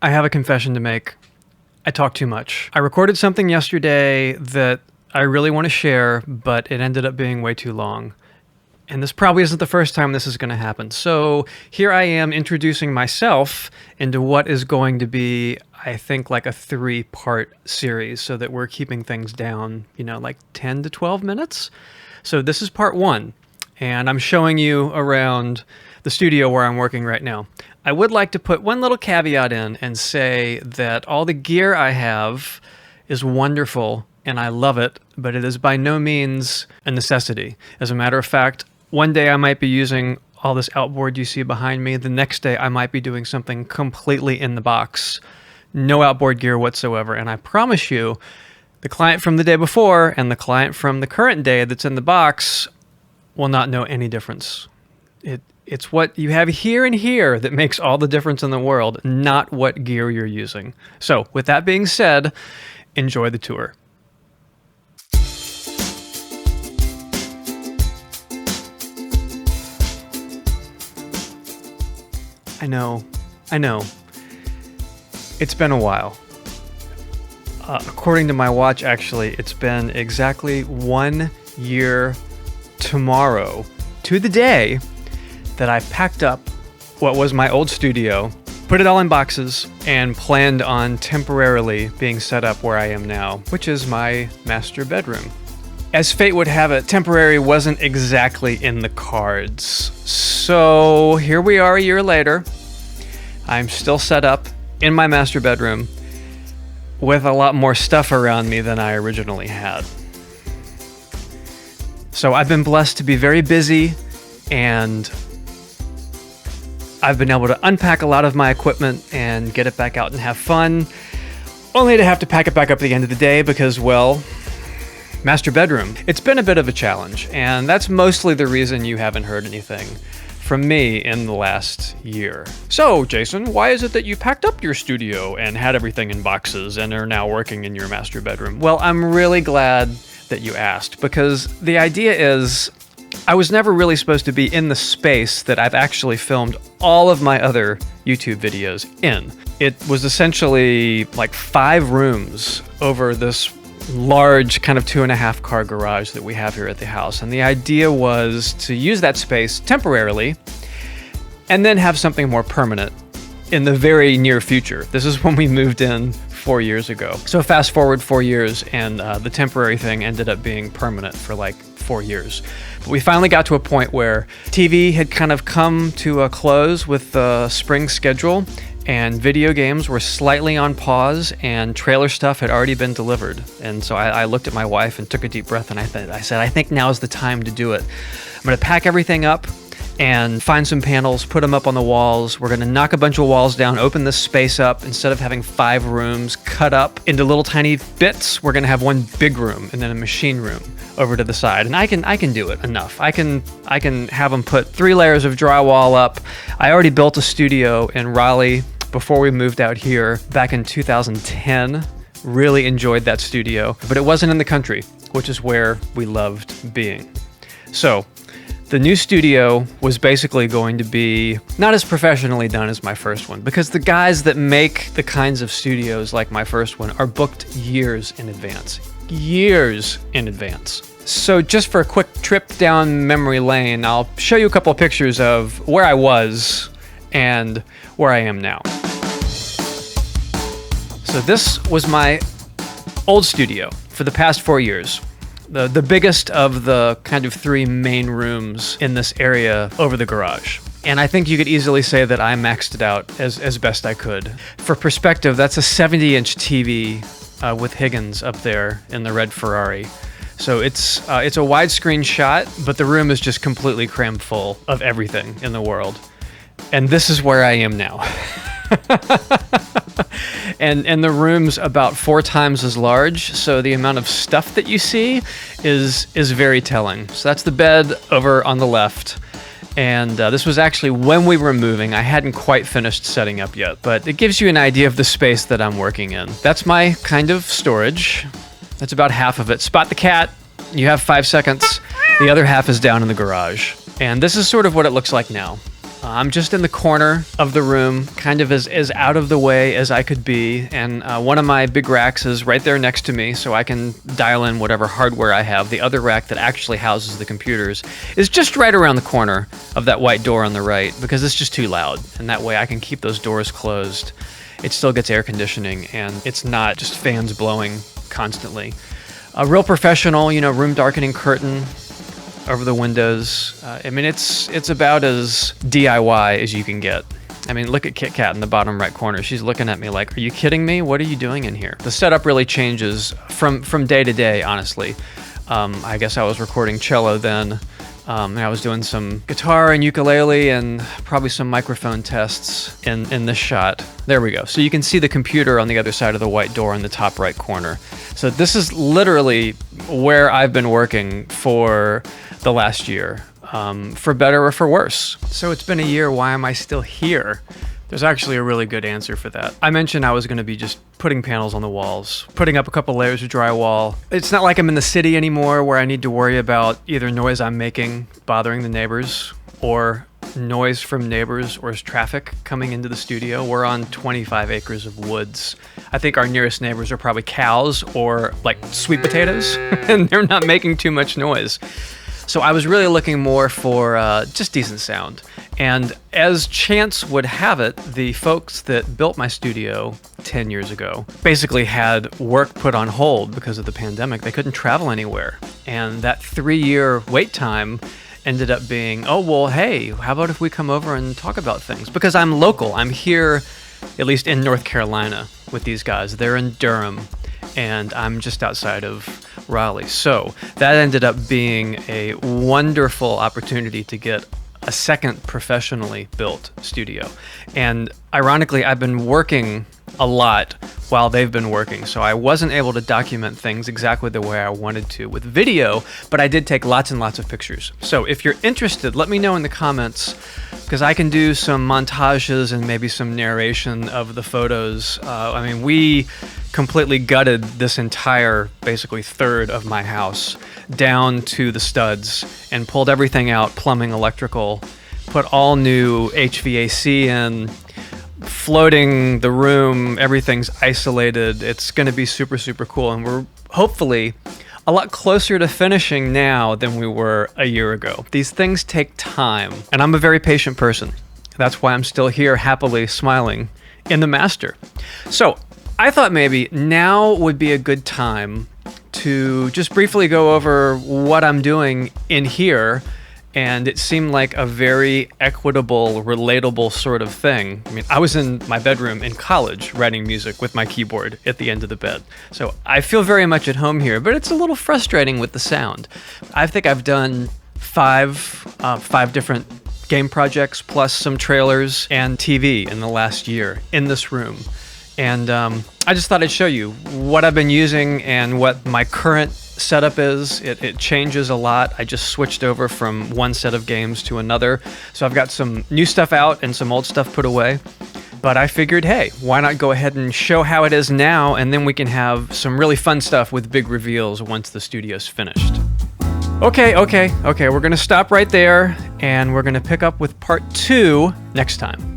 I have a confession to make. I talk too much. I recorded something yesterday that I really want to share, but it ended up being way too long. And this probably isn't the first time this is going to happen. So here I am introducing myself into what is going to be, I think, like a 3-part series so that we're keeping things down, like 10 to 12 minutes. So this is part 1, and I'm showing you around the studio where I'm working right now. I would like to put one little caveat in and say that all the gear I have is wonderful and I love it, but it is by no means a necessity. As a matter of fact, one day I might be using all this outboard you see behind me. The next day I might be doing something completely in the box. No outboard gear whatsoever. And I promise you, the client from the day before and the client from the current day that's in the box will not know any difference. It's what you have here and here that makes all the difference in the world, not what gear you're using. So with that being said, enjoy the tour. I know. It's been a while. According to my watch, actually, it's been exactly 1 year tomorrow to the day that I packed up what was my old studio, put it all in boxes, and planned on temporarily being set up where I am now, which is my master bedroom. As fate would have it, temporary wasn't exactly in the cards. So here we are a year later. I'm still set up in my master bedroom with a lot more stuff around me than I originally had. So I've been blessed to be very busy, and I've been able to unpack a lot of my equipment and get it back out and have fun, only to have to pack it back up at the end of the day because, well, master bedroom. It's been a bit of a challenge, and that's mostly the reason you haven't heard anything from me in the last year. So, Jason, why is it that you packed up your studio and had everything in boxes and are now working in your master bedroom? Well, I'm really glad that you asked, because the idea is I was never really supposed to be in the space that I've actually filmed all of my other YouTube videos in. It was essentially like 5 rooms over this large kind of 2.5 car garage that we have here at the house. And the idea was to use that space temporarily and then have something more permanent in the very near future. This is when we moved in 4 years ago. So fast forward 4 years, and the temporary thing ended up being permanent for like 4 years. But we finally got to a point where TV had kind of come to a close with the spring schedule, and video games were slightly on pause, and trailer stuff had already been delivered. And so I looked at my wife and took a deep breath, and I said, I think now is the time to do it. I'm going to pack everything up and find some panels, put them up on the walls. We're going to knock a bunch of walls down, open this space up. Instead of having 5 rooms cut up into little tiny bits, we're going to have one big room and then a machine room over to the side. And I can do it enough. I can have them put 3 layers of drywall up. I already built a studio in Raleigh before we moved out here back in 2010. Really enjoyed that studio, but it wasn't in the country, which is where we loved being. So the new studio was basically going to be not as professionally done as my first one, because the guys that make the kinds of studios like my first one are booked years in advance. Years in advance. So just for a quick trip down memory lane, I'll show you a couple of pictures of where I was and where I am now. So this was my old studio for the past 4 years. The biggest of the kind of 3 main rooms in this area over the garage. And I think you could easily say that I maxed it out as best I could. For perspective, that's a 70-inch TV with Higgins up there in the red Ferrari. So it's a widescreen shot, but the room is just completely crammed full of everything in the world. And this is where I am now. And the room's about 4 times as large, so the amount of stuff that you see is very telling. So that's the bed over on the left, and this was actually when we were moving. I hadn't quite finished setting up yet, but it gives you an idea of the space that I'm working in. That's my kind of storage. That's about half of it. Spot the cat. You have 5 seconds. The other half is down in the garage. And this is sort of what it looks like now. I'm just in the corner of the room, kind of as out of the way as I could be, and one of my big racks is right there next to me, so I can dial in whatever hardware I have. The other rack that actually houses the computers is just right around the corner of that white door on the right, because it's just too loud, and that way I can keep those doors closed. It still gets air conditioning, and it's not just fans blowing constantly. A real professional, room darkening curtain over the windows. I mean, it's about as DIY as you can get. I mean, look at Kit Kat in the bottom right corner. She's looking at me like, are you kidding me? What are you doing in here? The setup really changes from day to day, honestly. I guess I was recording cello then. I was doing some guitar and ukulele and probably some microphone tests in this shot. There we go. So you can see the computer on the other side of the white door in the top right corner. So this is literally where I've been working for the last year, for better or for worse. So it's been a year. Why am I still here? There's actually a really good answer for that. I mentioned I was going to be just putting panels on the walls, putting up a couple layers of drywall. It's not like I'm in the city anymore where I need to worry about either noise I'm making bothering the neighbors or noise from neighbors or traffic coming into the studio. We're on 25 acres of woods. I think our nearest neighbors are probably cows or like sweet potatoes, and they're not making too much noise. So I was really looking more for just decent sound. And as chance would have it, the folks that built my studio 10 years ago basically had work put on hold because of the pandemic. They couldn't travel anywhere. And that 3-year wait time ended up being, oh, well, hey, how about if we come over and talk about things? Because I'm local. I'm here, at least in North Carolina, with these guys. They're in Durham, and I'm just outside of Raleigh. So that ended up being a wonderful opportunity to get a second professionally built studio. And ironically, I've been working a lot while they've been working, so I wasn't able to document things exactly the way I wanted to with video, but I did take lots and lots of pictures. So if you're interested, let me know in the comments, because I can do some montages and maybe some narration of the photos. I mean, we completely gutted this entire, basically, third of my house down to the studs and pulled everything out, plumbing, electrical, put all new HVAC in, floating the room, everything's isolated. It's going to be super, super cool. And we're hopefully a lot closer to finishing now than we were a year ago. These things take time, and I'm a very patient person. That's why I'm still here happily smiling in the master. So I thought maybe now would be a good time to just briefly go over what I'm doing in here. And it seemed like a very equitable, relatable sort of thing. I mean, I was in my bedroom in college writing music with my keyboard at the end of the bed. So I feel very much at home here, but it's a little frustrating with the sound. I think I've done five different game projects, plus some trailers and TV in the last year in this room. And I just thought I'd show you what I've been using and what my current setup is. It changes a lot. I just switched over from one set of games to another. So I've got some new stuff out and some old stuff put away. But I figured, hey, why not go ahead and show how it is now, and then we can have some really fun stuff with big reveals once the studio's finished. Okay, we're gonna stop right there, and we're gonna pick up with part 2 next time.